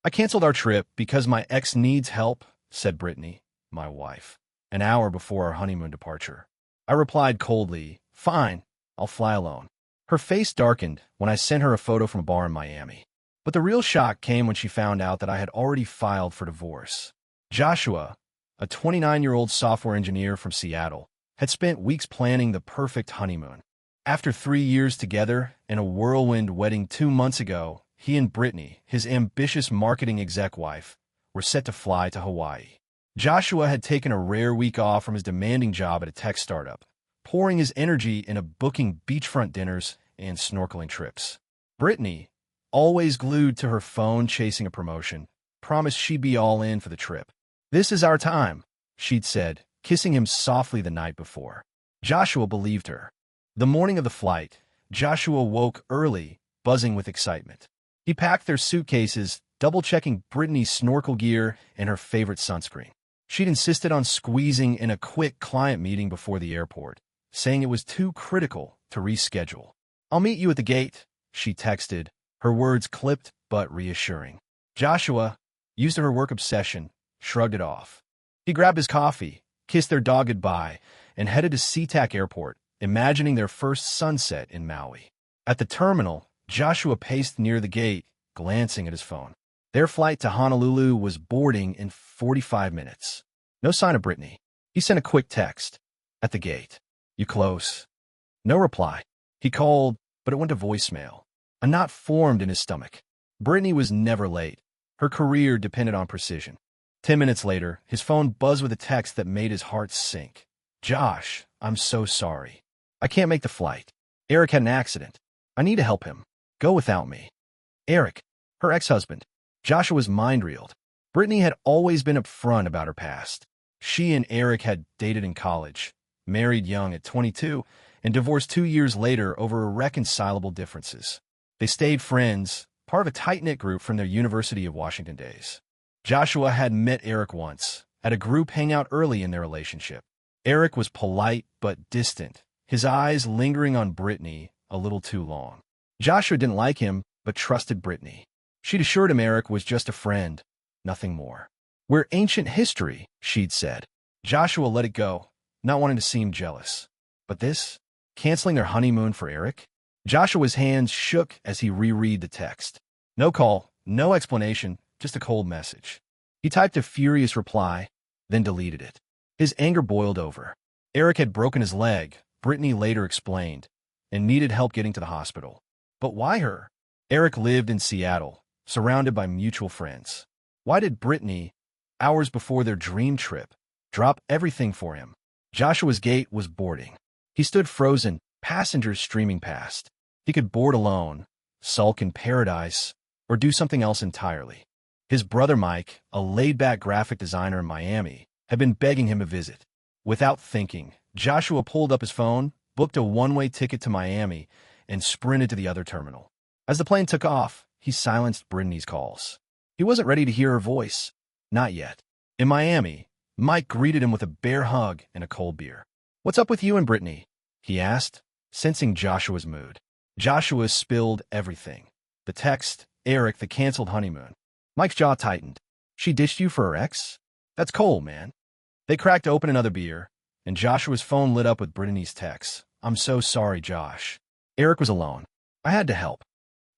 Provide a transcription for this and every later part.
I canceled our trip because my ex needs help, said Brittany, my wife, an hour before our honeymoon departure. I replied coldly, fine, I'll fly alone. Her face darkened when I sent her a photo from a bar in Miami. But the real shock came when she found out that I had already filed for divorce. Joshua, a 29-year-old software engineer from Seattle, had spent weeks planning the perfect honeymoon. After 3 years together and a whirlwind wedding 2 months ago, he and Brittany, his ambitious marketing exec wife, were set to fly to Hawaii. Joshua had taken a rare week off from his demanding job at a tech startup, pouring his energy into booking beachfront dinners and snorkeling trips. Brittany, always glued to her phone chasing a promotion, promised she'd be all in for the trip. This is our time, she'd said, kissing him softly the night before. Joshua believed her. The morning of the flight, Joshua woke early, buzzing with excitement. He packed their suitcases, double-checking Brittany's snorkel gear and her favorite sunscreen. She'd insisted on squeezing in a quick client meeting before the airport, saying it was too critical to reschedule. I'll meet you at the gate, she texted, her words clipped but reassuring. Joshua, used to her work obsession, shrugged it off. He grabbed his coffee, kissed their dog goodbye, and headed to SeaTac Airport, imagining their first sunset in Maui. At the terminal, Joshua paced near the gate, glancing at his phone. Their flight to Honolulu was boarding in 45 minutes. No sign of Brittany. He sent a quick text. At the gate. You close? No reply. He called, but it went to voicemail. A knot formed in his stomach. Brittany was never late. Her career depended on precision. 10 minutes later, his phone buzzed with a text that made his heart sink. Josh, I'm so sorry. I can't make the flight. Eric had an accident. I need to help him. Go without me. Eric, her ex-husband. Joshua's mind reeled. Brittany had always been upfront about her past. She and Eric had dated in college, married young at 22, and divorced 2 years later over irreconcilable differences. They stayed friends, part of a tight-knit group from their University of Washington days. Joshua had met Eric once, at a group hangout early in their relationship. Eric was polite but distant, his eyes lingering on Brittany a little too long. Joshua didn't like him, but trusted Brittany. She'd assured him Eric was just a friend, nothing more. We're ancient history, she'd said. Joshua let it go, not wanting to seem jealous. But this? Canceling their honeymoon for Eric? Joshua's hands shook as he reread the text. No call, no explanation, just a cold message. He typed a furious reply, then deleted it. His anger boiled over. Eric had broken his leg, Brittany later explained, and needed help getting to the hospital. But why her? Eric lived in Seattle, surrounded by mutual friends. Why did Brittany, hours before their dream trip, drop everything for him? Joshua's gate was boarding. He stood frozen, passengers streaming past. He could board alone, sulk in paradise, or do something else entirely. His brother Mike, a laid-back graphic designer in Miami, had been begging him to visit. Without thinking, Joshua pulled up his phone, booked a one-way ticket to Miami, and sprinted to the other terminal. As the plane took off, he silenced Brittany's calls. He wasn't ready to hear her voice. Not yet. In Miami, Mike greeted him with a bear hug and a cold beer. What's up with you and Brittany? He asked, sensing Joshua's mood. Joshua spilled everything. The text, Eric, the canceled honeymoon. Mike's jaw tightened. She ditched you for her ex? That's cold, man. They cracked open another beer, and Joshua's phone lit up with Brittany's text. I'm so sorry, Josh. Eric was alone. I had to help.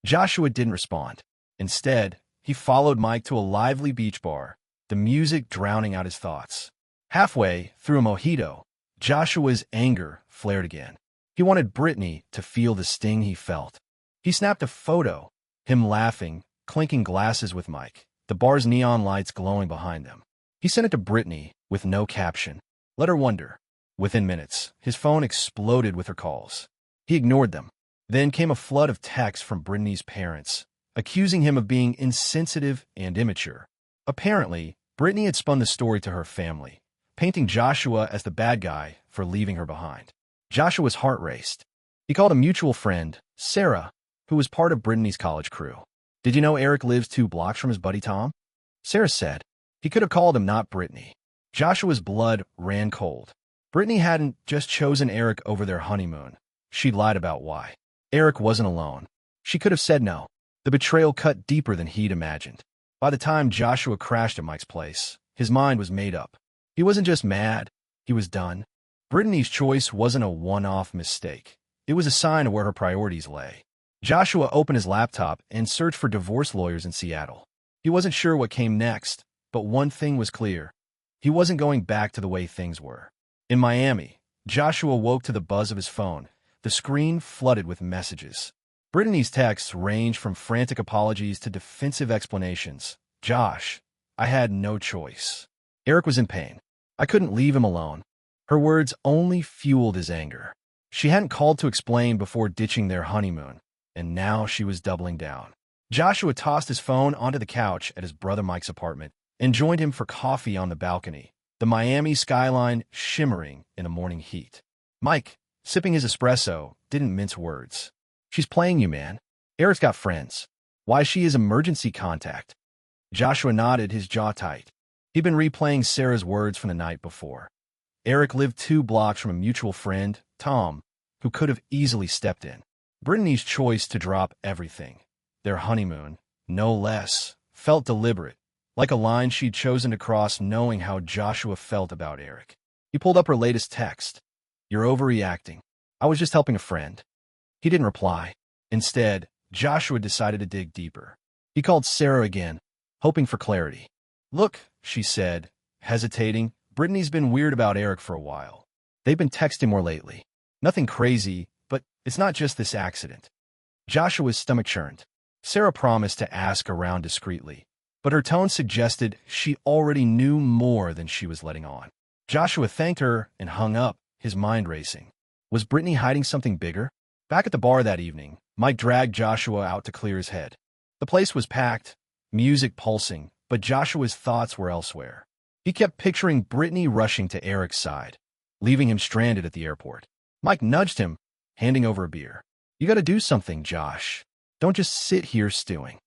Joshua didn't respond. Instead, he followed Mike to a lively beach bar, the music drowning out his thoughts. Halfway through a mojito, Joshua's anger flared again. He wanted Brittany to feel the sting he felt. He snapped a photo, him laughing, clinking glasses with Mike, the bar's neon lights glowing behind them. He sent it to Brittany with no caption. Let her wonder. Within minutes, his phone exploded with her calls. He ignored them. Then came a flood of texts from Brittany's parents, accusing him of being insensitive and immature. Apparently, Brittany had spun the story to her family, painting Joshua as the bad guy for leaving her behind. Joshua's heart raced. He called a mutual friend, Sarah, who was part of Brittany's college crew. Did you know Eric lives 2 blocks from his buddy Tom? Sarah said. He could have called him, not Brittany. Joshua's blood ran cold. Brittany hadn't just chosen Eric over their honeymoon. She'd lied about why. Eric wasn't alone. She could have said no. The betrayal cut deeper than he'd imagined. By the time Joshua crashed at Mike's place, his mind was made up. He wasn't just mad, he was done. Brittany's choice wasn't a one-off mistake. It was a sign of where her priorities lay. Joshua opened his laptop and searched for divorce lawyers in Seattle. He wasn't sure what came next, but one thing was clear. He wasn't going back to the way things were. In Miami, Joshua woke to the buzz of his phone, the screen flooded with messages. Brittany's texts ranged from frantic apologies to defensive explanations. "Josh, I had no choice." Eric was in pain. "I couldn't leave him alone." Her words only fueled his anger. She hadn't called to explain before ditching their honeymoon, and now she was doubling down. Joshua tossed his phone onto the couch at his brother Mike's apartment and joined him for coffee on the balcony, the Miami skyline shimmering in the morning heat. Mike, sipping his espresso, didn't mince words. "She's playing you, man. Eric's got friends. Why, she is emergency contact." Joshua nodded, his jaw tight. He'd been replaying Sarah's words from the night before. Eric lived 2 blocks from a mutual friend, Tom, who could have easily stepped in. Brittany's choice to drop everything, their honeymoon, no less, felt deliberate, like a line she'd chosen to cross knowing how Joshua felt about Eric. He pulled up her latest text. "You're overreacting. I was just helping a friend." He didn't reply. Instead, Joshua decided to dig deeper. He called Sarah again, hoping for clarity. "Look," she said, hesitating, "Brittany's been weird about Eric for a while. They've been texting more lately. Nothing crazy, but it's not just this accident." Joshua's stomach churned. Sarah promised to ask around discreetly, but her tone suggested she already knew more than she was letting on. Joshua thanked her and hung up, his mind racing. Was Brittany hiding something bigger? Back at the bar that evening, Mike dragged Joshua out to clear his head. The place was packed, music pulsing, but Joshua's thoughts were elsewhere. He kept picturing Brittany rushing to Eric's side, leaving him stranded at the airport. Mike nudged him, handing over a beer. "You gotta do something, Josh. Don't just sit here stewing."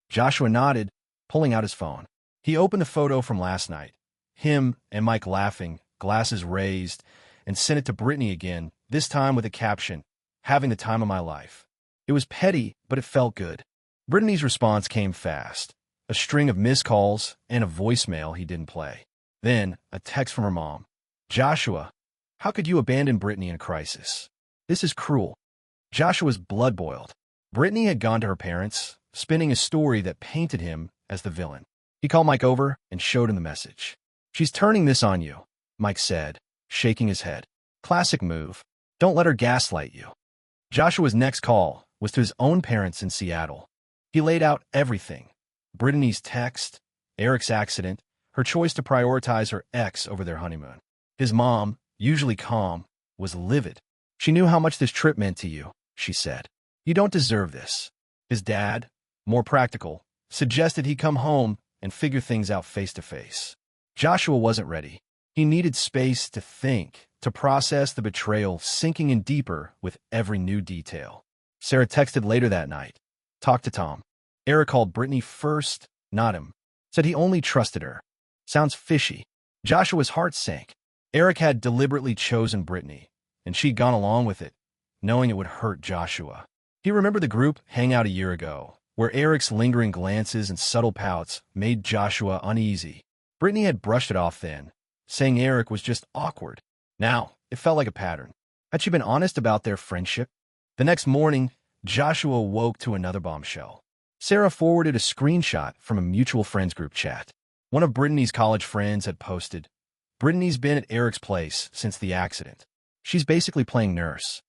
Joshua nodded, pulling out his phone. He opened the photo from last night, him and Mike laughing, glasses raised, and sent it to Brittany again, this time with a caption, "Having the time of my life." It was petty, but it felt good. Brittany's response came fast, a string of missed calls and a voicemail he didn't play. Then, a text from her mom. "Joshua, how could you abandon Brittany in a crisis? This is cruel." Joshua's blood boiled. Brittany had gone to her parents, spinning a story that painted him as the villain. He called Mike over and showed him the message. "She's turning this on you," Mike said, shaking his head. "Classic move. Don't let her gaslight you." Joshua's next call was to his own parents in Seattle. He laid out everything. Brittany's text, Eric's accident, her choice to prioritize her ex over their honeymoon. His mom, usually calm, was livid. "She knew how much this trip meant to you," she said. "You don't deserve this." His dad, more practical, suggested he come home and figure things out face to face. Joshua wasn't ready. He needed space to think, to process the betrayal sinking in deeper with every new detail. Sarah texted later that night. "Talk to Tom." Eric called Brittany first, not him. Said he only trusted her. Sounds fishy. Joshua's heart sank. Eric had deliberately chosen Brittany, and she'd gone along with it, knowing it would hurt Joshua. He remembered the group hangout a year ago, where Eric's lingering glances and subtle pouts made Joshua uneasy. Brittany had brushed it off then, saying Eric was just awkward. Now, it felt like a pattern. Had she been honest about their friendship? The next morning, Joshua woke to another bombshell. Sarah forwarded a screenshot from a mutual friends group chat. One of Brittany's college friends had posted, "Brittany's been at Eric's place since the accident. She's basically playing nurse."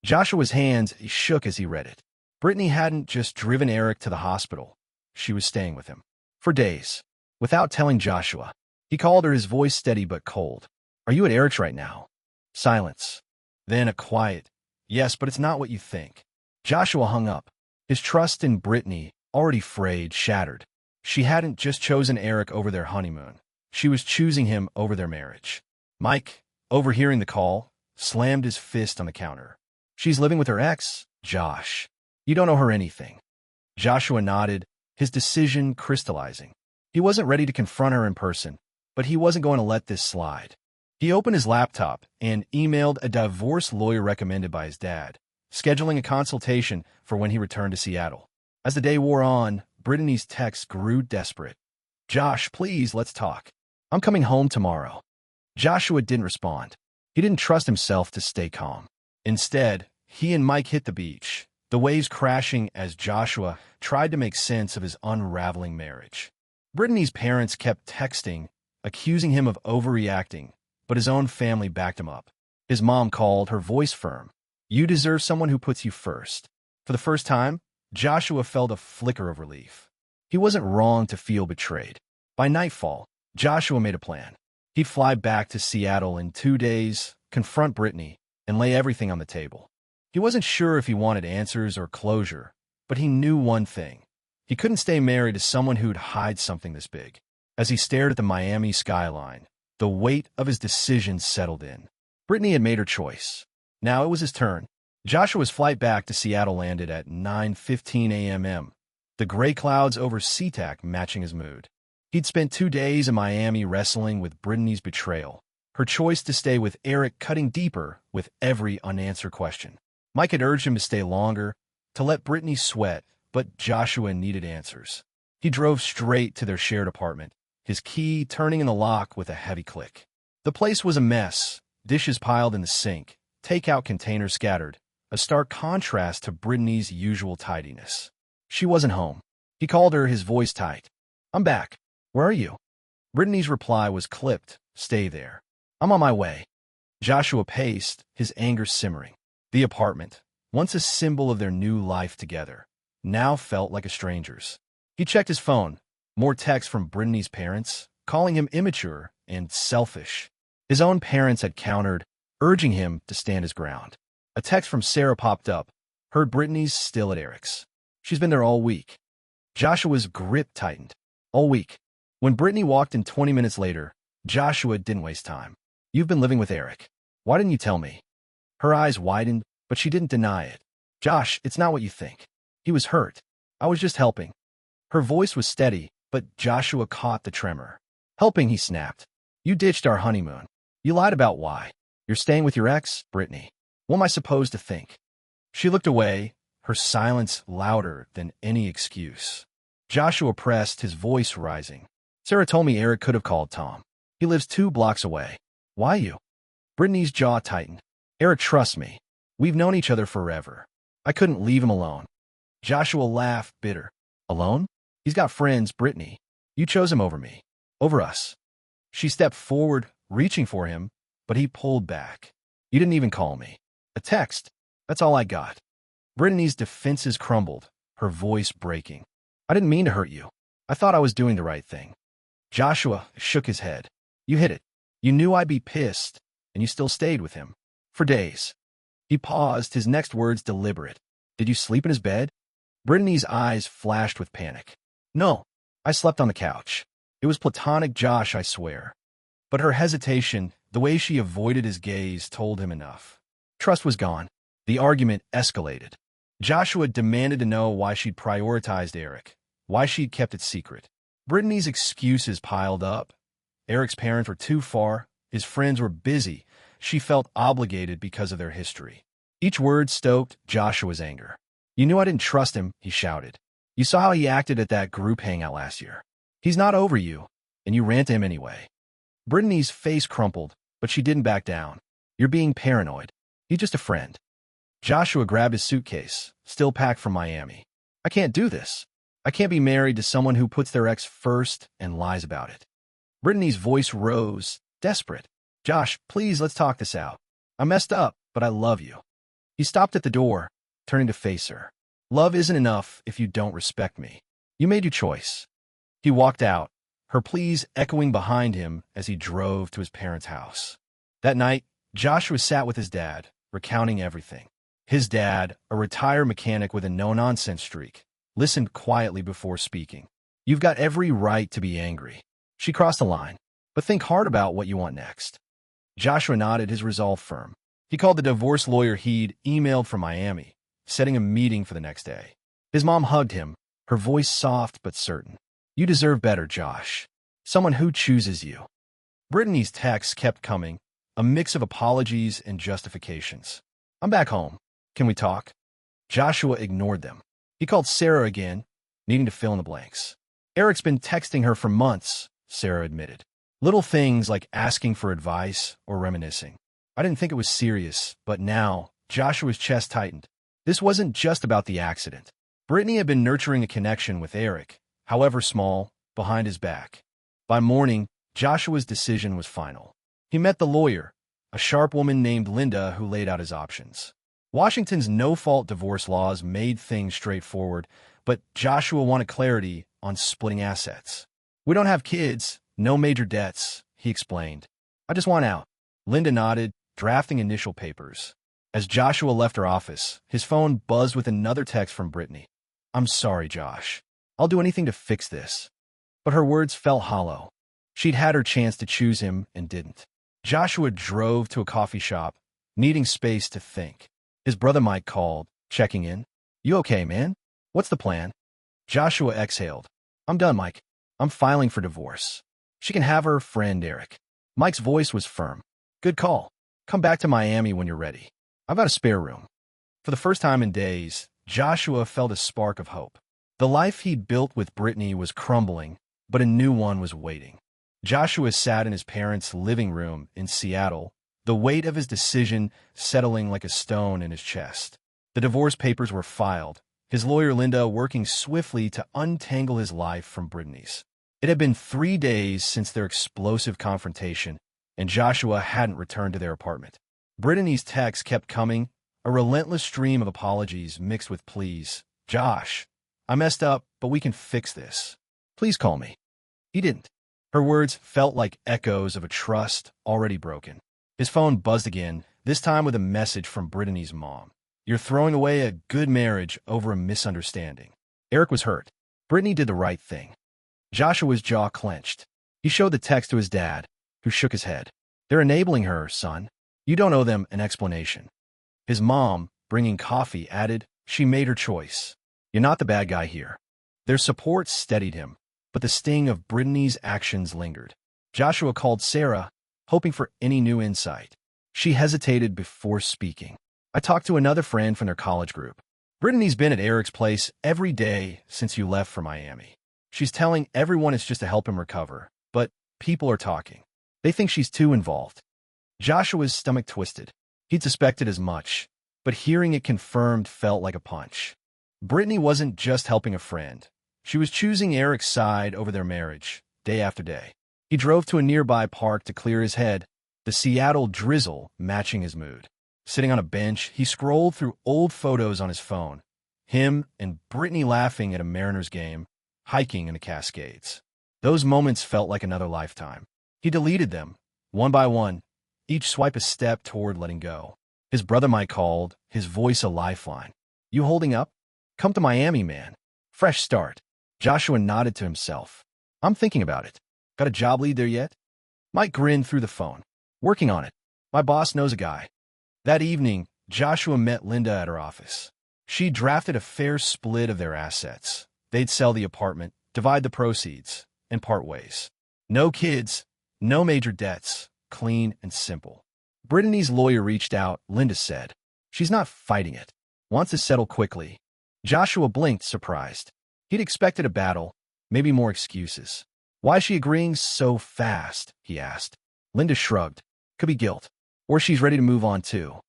Joshua's hands shook as he read it. Brittany hadn't just driven Eric to the hospital. She was staying with him. For days. Without telling Joshua. He called her, his voice steady but cold. "Are you at Eric's right now?" Silence. Then a quiet, "Yes, but it's not what you think." Joshua hung up. His trust in Brittany, already frayed, shattered. She hadn't just chosen Eric over their honeymoon. She was choosing him over their marriage. Mike, overhearing the call, slammed his fist on the counter. "She's living with her ex, Josh. You don't owe her anything." Joshua nodded, his decision crystallizing. He wasn't ready to confront her in person, but he wasn't going to let this slide. He opened his laptop and emailed a divorce lawyer recommended by his dad, scheduling a consultation for when he returned to Seattle. As the day wore on, Brittany's text grew desperate. Josh, please, let's talk. I'm coming home tomorrow. Joshua didn't respond. He didn't trust himself to stay calm. Instead, he and Mike hit the beach, the waves crashing as Joshua tried to make sense of his unraveling marriage. Brittany's parents kept texting, accusing him of overreacting, but his own family backed him up. His mom called, her voice firm. You deserve someone who puts you first. For the first time, Joshua felt a flicker of relief. He wasn't wrong to feel betrayed. By nightfall, Joshua made a plan. He'd fly back to Seattle in 2 days, confront Brittany, and lay everything on the table. He wasn't sure if he wanted answers or closure, but he knew one thing. He couldn't stay married to someone who'd hide something this big. As he stared at the Miami skyline, the weight of his decision settled in. Brittany had made her choice. Now it was his turn. Joshua's flight back to Seattle landed at 9:15 a.m. The gray clouds over SeaTac matching his mood. He'd spent 2 days in Miami wrestling with Brittany's betrayal, her choice to stay with Eric cutting deeper with every unanswered question. Mike had urged him to stay longer, to let Brittany sweat, but Joshua needed answers. He drove straight to their shared apartment, his key turning in the lock with a heavy click. The place was a mess, dishes piled in the sink, takeout containers scattered, a stark contrast to Brittany's usual tidiness. She wasn't home. He called her, his voice tight. I'm back. Where are you? Brittany's reply was clipped. Stay there. I'm on my way. Joshua paced, his anger simmering. The apartment, once a symbol of their new life together, now felt like a stranger's. He checked his phone. More texts from Brittany's parents, calling him immature and selfish. His own parents had countered, urging him to stand his ground. A text from Sarah popped up. Heard Brittany's still at Eric's. She's been there all week. Joshua's grip tightened. All week. When Brittany walked in 20 minutes later, Joshua didn't waste time. You've been living with Eric. Why didn't you tell me? Her eyes widened, but she didn't deny it. Josh, it's not what you think. He was hurt. I was just helping. Her voice was steady, but Joshua caught the tremor. Helping, he snapped. You ditched our honeymoon. You lied about why. You're staying with your ex, Brittany. What am I supposed to think? She looked away, her silence louder than any excuse. Joshua pressed, his voice rising. Sarah told me Eric could have called Tom. He lives 2 blocks away. Why you? Brittany's jaw tightened. Eric trusts me. We've known each other forever. I couldn't leave him alone. Joshua laughed, bitter. Alone? He's got friends, Brittany. You chose him over me. Over us. She stepped forward, reaching for him, but he pulled back. You didn't even call me. A text. That's all I got. Brittany's defenses crumbled, her voice breaking. I didn't mean to hurt you. I thought I was doing the right thing. Joshua shook his head. You hit it. You knew I'd be pissed, and you still stayed with him. For days. He paused, his next words deliberate. Did you sleep in his bed? Brittany's eyes flashed with panic. No, I slept on the couch. It was platonic, Josh, I swear. But her hesitation, the way she avoided his gaze, told him enough. Trust was gone. The argument escalated. Joshua demanded to know why she'd prioritized Eric, why she'd kept it secret. Brittany's excuses piled up. Eric's parents were too far. His friends were busy. She felt obligated because of their history. Each word stoked Joshua's anger. You knew I didn't trust him, he shouted. You saw how he acted at that group hangout last year. He's not over you, and you ran to him anyway. Brittany's face crumpled, but she didn't back down. You're being paranoid. He's just a friend. Joshua grabbed his suitcase, still packed from Miami. I can't do this. I can't be married to someone who puts their ex first and lies about it. Brittany's voice rose, desperate. Josh, please, let's talk this out. I messed up, but I love you. He stopped at the door, turning to face her. Love isn't enough if you don't respect me. You made your choice. He walked out, her pleas echoing behind him as he drove to his parents' house. That night, Joshua sat with his dad, recounting everything. His dad, a retired mechanic with a no-nonsense streak, listened quietly before speaking. You've got every right to be angry. She crossed the line, but think hard about what you want next. Joshua nodded, his resolve firm. He called the divorce lawyer he'd emailed from Miami, setting a meeting for the next day. His mom hugged him, her voice soft but certain. You deserve better, Josh. Someone who chooses you. Brittany's texts kept coming, a mix of apologies and justifications. I'm back home. Can we talk? Joshua ignored them. He called Sarah again, needing to fill in the blanks. Eric's been texting her for months, Sarah admitted. Little things like asking for advice or reminiscing. I didn't think it was serious, but now, Joshua's chest tightened. This wasn't just about the accident. Brittany had been nurturing a connection with Eric, however small, behind his back. By morning, Joshua's decision was final. He met the lawyer, a sharp woman named Linda who laid out his options. Washington's no-fault divorce laws made things straightforward, but Joshua wanted clarity on splitting assets. We don't have kids, no major debts, he explained. I just want out. Linda nodded, drafting initial papers. As Joshua left her office, his phone buzzed with another text from Brittany. I'm sorry, Josh. I'll do anything to fix this. But her words felt hollow. She'd had her chance to choose him and didn't. Joshua drove to a coffee shop, needing space to think. His brother Mike called, checking in. You okay, man? What's the plan? Joshua exhaled. I'm done, Mike. I'm filing for divorce. She can have her friend Eric. Mike's voice was firm. Good call. Come back to Miami when you're ready. I've got a spare room. For the first time in days, Joshua felt a spark of hope. The life he'd built with Brittany was crumbling, but a new one was waiting. Joshua sat in his parents' living room in Seattle, the weight of his decision settling like a stone in his chest. The divorce papers were filed, his lawyer Linda working swiftly to untangle his life from Brittany's. It had been 3 days since their explosive confrontation, and Joshua hadn't returned to their apartment. Brittany's texts kept coming, a relentless stream of apologies mixed with pleas. Josh, I messed up, but we can fix this. Please call me. He didn't. Her words felt like echoes of a trust already broken. His phone buzzed again, this time with a message from Brittany's mom. You're throwing away a good marriage over a misunderstanding. Eric was hurt. Brittany did the right thing. Joshua's jaw clenched. He showed the text to his dad, who shook his head. They're enabling her, son. You don't owe them an explanation. His mom, bringing coffee, added, she made her choice. You're not the bad guy here. Their support steadied him, but the sting of Brittany's actions lingered. Joshua called Sarah, hoping for any new insight. She hesitated before speaking. I talked to another friend from their college group. Brittany's been at Eric's place every day since you left for Miami. She's telling everyone it's just to help him recover, but people are talking. They think she's too involved. Joshua's stomach twisted. He'd suspected as much, but hearing it confirmed felt like a punch. Brittany wasn't just helping a friend. She was choosing Eric's side over their marriage, day after day. He drove to a nearby park to clear his head, the Seattle drizzle matching his mood. Sitting on a bench, he scrolled through old photos on his phone. Him and Brittany laughing at a Mariners game, hiking in the Cascades. Those moments felt like another lifetime. He deleted them, one by one, each swipe a step toward letting go. His brother Mike called, his voice a lifeline. You holding up? Come to Miami, man. Fresh start. Joshua nodded to himself. I'm thinking about it. Got a job lead there yet? Mike grinned through the phone. Working on it. My boss knows a guy. That evening, Joshua met Linda at her office. She drafted a fair split of their assets. They'd sell the apartment, divide the proceeds, and part ways. No kids, no major debts, clean and simple. Brittany's lawyer reached out, Linda said. She's not fighting it. Wants to settle quickly. Joshua blinked, surprised. He'd expected a battle, maybe more excuses. Why is she agreeing so fast? He asked. Linda shrugged. Could be guilt. Or she's ready to move on too.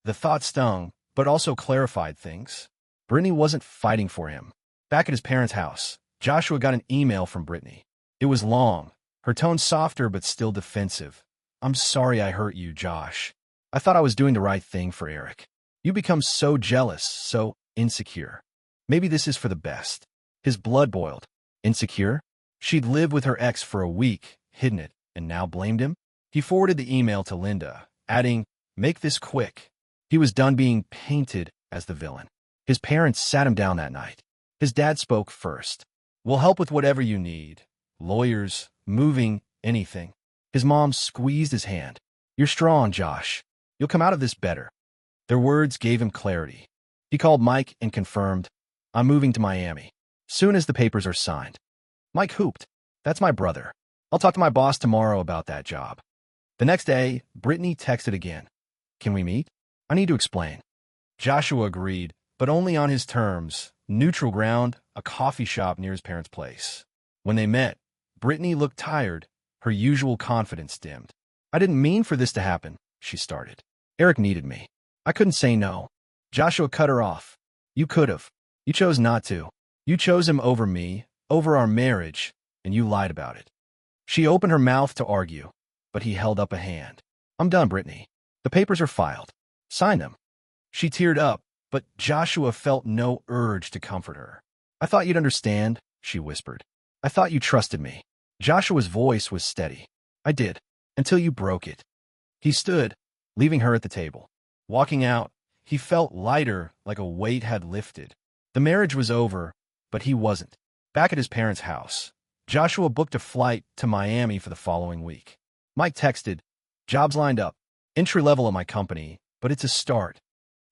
The thought stung, but also clarified things. Brittany wasn't fighting for him. Back at his parents' house, Joshua got an email from Brittany. It was long, her tone softer but still defensive. I'm sorry I hurt you, Josh. I thought I was doing the right thing for Eric. You become so jealous, so insecure. Maybe this is for the best. His blood boiled. Insecure? She'd lived with her ex for a week, hidden it, and now blamed him? He forwarded the email to Linda, adding, make this quick. He was done being painted as the villain. His parents sat him down that night. His dad spoke first. We'll help with whatever you need. Lawyers, moving, anything. His mom squeezed his hand. You're strong, Josh. You'll come out of this better. Their words gave him clarity. He called Mike and confirmed, I'm moving to Miami. Soon as the papers are signed. Mike hooped. That's my brother. I'll talk to my boss tomorrow about that job. The next day, Brittany texted again. Can we meet? I need to explain. Joshua agreed, but only on his terms, neutral ground, a coffee shop near his parents' place. When they met, Brittany looked tired, her usual confidence dimmed. "I didn't mean for this to happen," she started. "Eric needed me. I couldn't say no." Joshua cut her off. "You could have. You chose not to. You chose him over me, over our marriage, and you lied about it." She opened her mouth to argue, but he held up a hand. "I'm done, Brittany. The papers are filed. Sign them." She teared up, but Joshua felt no urge to comfort her. "I thought you'd understand," she whispered. "I thought you trusted me." Joshua's voice was steady. "I did, until you broke it." He stood, leaving her at the table. Walking out, he felt lighter, like a weight had lifted. The marriage was over, but he wasn't. Back at his parents' house, Joshua booked a flight to Miami for the following week. Mike texted, "Job's lined up. Entry level at my company, but it's a start."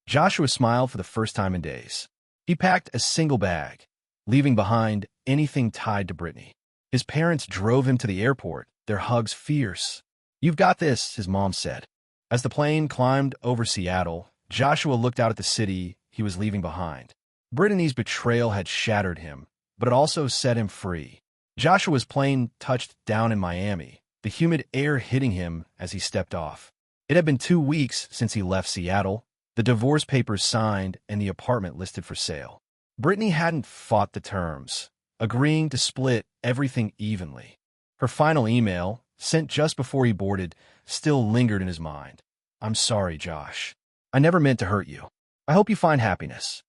Joshua smiled for the first time in days. He packed a single bag, leaving behind anything tied to Brittany. His parents drove him to the airport, their hugs fierce. "You've got this," his mom said. As the plane climbed over Seattle, Joshua looked out at the city he was leaving behind. Brittany's betrayal had shattered him, but it also set him free. Joshua's plane touched down in Miami, the humid air hitting him as he stepped off. It had been 2 weeks since he left Seattle, the divorce papers signed and the apartment listed for sale. Brittany hadn't fought the terms, agreeing to split everything evenly. Her final email, sent just before he boarded, still lingered in his mind. "I'm sorry, Josh. I never meant to hurt you. I hope you find happiness."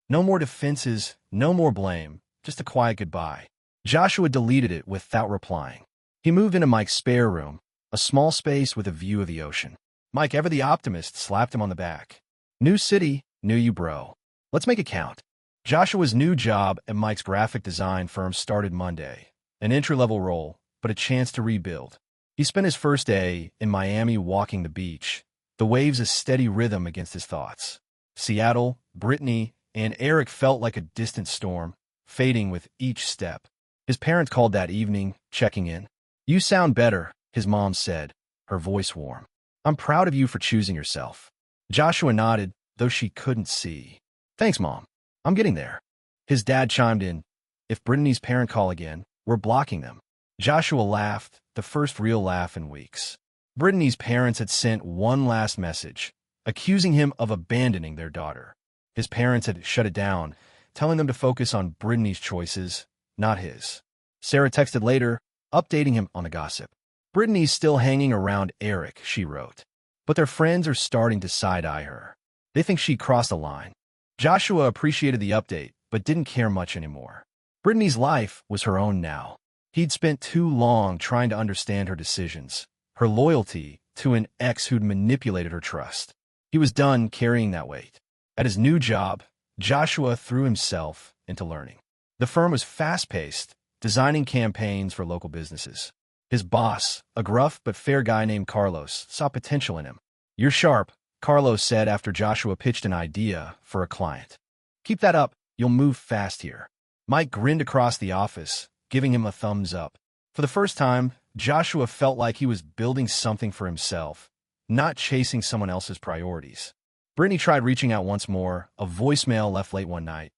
No more defenses, no more blame, just a quiet goodbye. Joshua deleted it without replying. He moved into Mike's spare room, a small space with a view of the ocean. Mike, ever the optimist, slapped him on the back. "New city, new you, bro. Let's make it count." Joshua's new job at Mike's graphic design firm started Monday, an entry-level role, but a chance to rebuild. He spent his first day in Miami walking the beach, the waves a steady rhythm against his thoughts. Seattle, Brittany, and Eric felt like a distant storm, fading with each step. His parents called that evening, checking in. "You sound better," his mom said, her voice warm. "I'm proud of you for choosing yourself." Joshua nodded, though she couldn't see. "Thanks, Mom. I'm getting there." His dad chimed in, "If Brittany's parents call again, we're blocking them." Joshua laughed, the first real laugh in weeks. Brittany's parents had sent one last message, accusing him of abandoning their daughter. His parents had shut it down, telling them to focus on Brittany's choices, not his. Sarah texted later, updating him on the gossip. "Brittany's still hanging around Eric," she wrote. "But their friends are starting to side-eye her. They think she crossed a line." Joshua appreciated the update, but didn't care much anymore. Brittany's life was her own now. He'd spent too long trying to understand her decisions, her loyalty to an ex who'd manipulated her trust. He was done carrying that weight. At his new job, Joshua threw himself into learning. The firm was fast-paced, designing campaigns for local businesses. His boss, a gruff but fair guy named Carlos, saw potential in him. "You're sharp," Carlos said after Joshua pitched an idea for a client. "Keep that up, you'll move fast here." Mike grinned across the office, giving him a thumbs up. For the first time, Joshua felt like he was building something for himself, not chasing someone else's priorities. Brittany tried reaching out once more, a voicemail left late one night.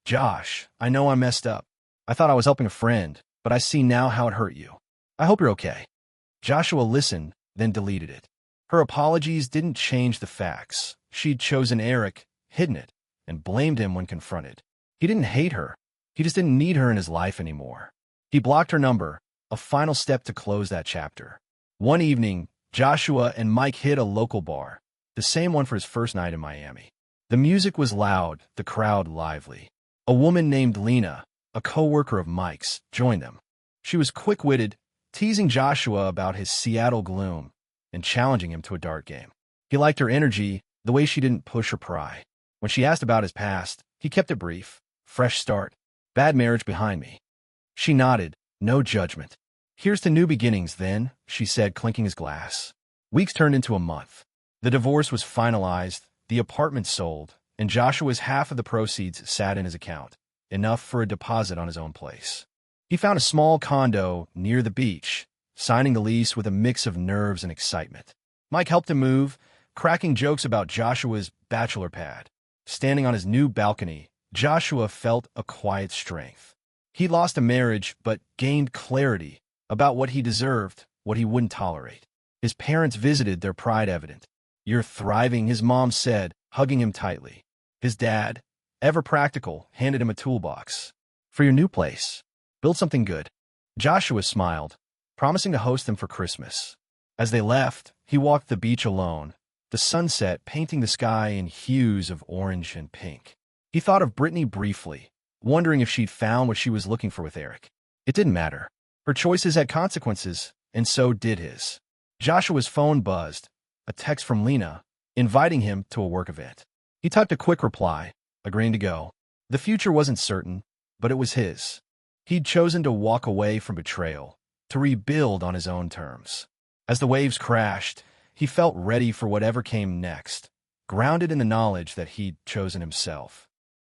"Josh, I know I messed up. I thought I was helping a friend, but I see now how it hurt you. I hope you're okay." Joshua listened, then deleted it. Her apologies didn't change the facts. She'd chosen Eric, hidden it, and blamed him when confronted. He didn't hate her. He just didn't need her in his life anymore. He blocked her number, a final step to close that chapter. One evening, Joshua and Mike hit a local bar, the same one for his first night in Miami. The music was loud, the crowd lively. A woman named Lena, a co-worker of Mike's, joined them. She was quick-witted, teasing Joshua about his Seattle gloom and challenging him to a dart game. He liked her energy, the way she didn't push or pry. When she asked about his past, he kept it brief. "Fresh start. Bad marriage behind me." She nodded, no judgment. "Here's to new beginnings, then," she said, clinking his glass. Weeks turned into a month. The divorce was finalized, the apartment sold, and Joshua's half of the proceeds sat in his account, enough for a deposit on his own place. He found a small condo near the beach, signing the lease with a mix of nerves and excitement. Mike helped him move, cracking jokes about Joshua's bachelor pad. Standing on his new balcony, Joshua felt a quiet strength. He lost a marriage but gained clarity about what he deserved, what he wouldn't tolerate. His parents visited, their pride evident. "You're thriving," his mom said, hugging him tightly. His dad, ever practical, handed him a toolbox. "For your new place, build something good." Joshua smiled, promising to host them for Christmas. As they left, he walked the beach alone, the sunset painting the sky in hues of orange and pink. He thought of Brittany briefly, wondering if she'd found what she was looking for with Eric. It didn't matter. Her choices had consequences, and so did his. Joshua's phone buzzed, a text from Lena, inviting him to a work event. He typed a quick reply, agreeing to go. The future wasn't certain, but it was his. He'd chosen to walk away from betrayal, to rebuild on his own terms. As the waves crashed, he felt ready for whatever came next, grounded in the knowledge that he'd chosen himself.